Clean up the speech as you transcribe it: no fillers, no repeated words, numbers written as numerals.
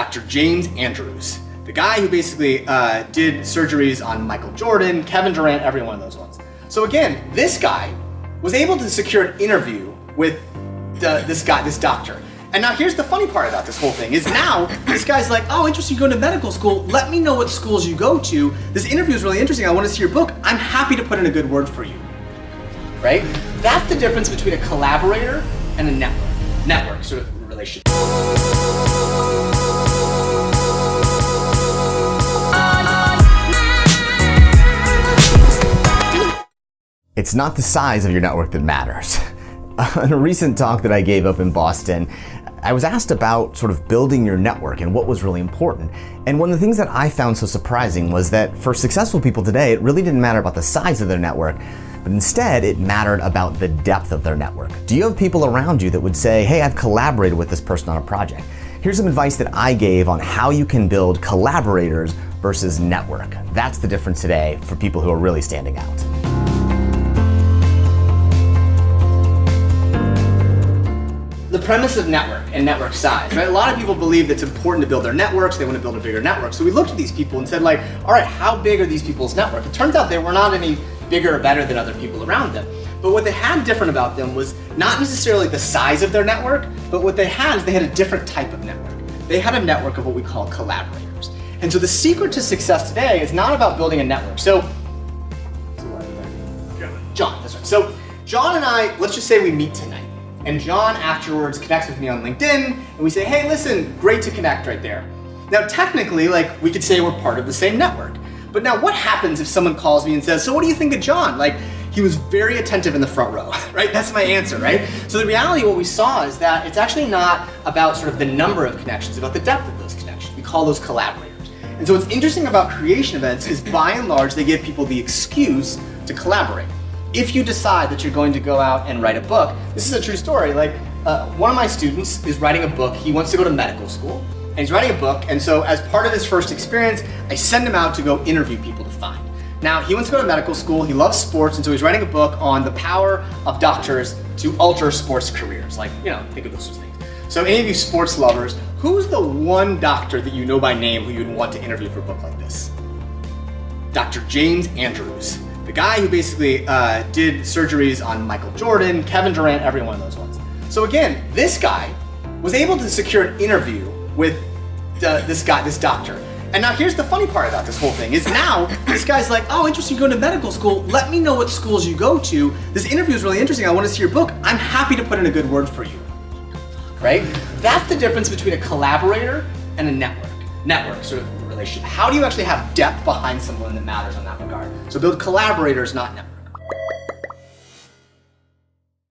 Dr. James Andrews, the guy who basically did surgeries on Michael Jordan, Kevin Durant, every one of those ones. So again, this guy was able to secure an interview with this doctor. And now here's the funny part about this whole thing is now this guy's like, oh, interesting, you're going to medical school. Let me know what schools you go to. This interview is really interesting. I want to see your book. I'm happy to put in a good word for you. Right? That's the difference between a collaborator and a network sort of relationship. It's not the size of your network that matters. In a recent talk that I gave up in Boston, I was asked about sort of building your network and what was really important. And one of the things that I found so surprising was that for successful people today, it really didn't matter about the size of their network, but instead it mattered about the depth of their network. Do you have people around you that would say, hey, I've collaborated with this person on a project? Here's some advice that I gave on how you can build collaborators versus network. That's the difference today for people who are really standing out. The premise of network and network size, right? A lot of people believe that it's important to build their networks, they want to build a bigger network. So we looked at these people and said like, all right, how big are these people's network? It turns out they were not any bigger or better than other people around them. But what they had different about them was not necessarily the size of their network, but what they had is they had a different type of network. They had a network of what we call collaborators. And so the secret to success today is not about building a network. So, John, that's right. So John and I, let's just say we meet tonight. And John afterwards connects with me on LinkedIn, and we say, hey, listen, great to connect right there. Now, technically, like, we could say we're part of the same network. But now what happens if someone calls me and says, so what do you think of John? Like, he was very attentive in the front row, right? That's my answer, right? So the reality, what we saw is that it's actually not about sort of the number of connections, it's about the depth of those connections. We call those collaborators. And so what's interesting about creation events is by and large, they give people the excuse to collaborate. If you decide that you're going to go out and write a book, this is a true story. Like one of my students is writing a book. He wants to go to medical school and he's writing a book. And so as part of his first experience, I send him out to go interview people to find. Now he wants to go to medical school. He loves sports. And so he's writing a book on the power of doctors to alter sports careers. Like, you know, think of those sorts of things. So any of you sports lovers, who's the one doctor that you know by name who you'd want to interview for a book like this? Dr. James Andrews. The guy who basically did surgeries on Michael Jordan, Kevin Durant, every one of those ones. So again, this guy was able to secure an interview with this doctor. And now here's the funny part about this whole thing is now this guy's like, oh, interesting, you're going to medical school. Let me know what schools you go to. This interview is really interesting. I want to see your book. I'm happy to put in a good word for you. Right? That's the difference between a collaborator and a network sort of relationship. How do you actually have depth behind someone that matters in that regard? So build collaborators, not networks.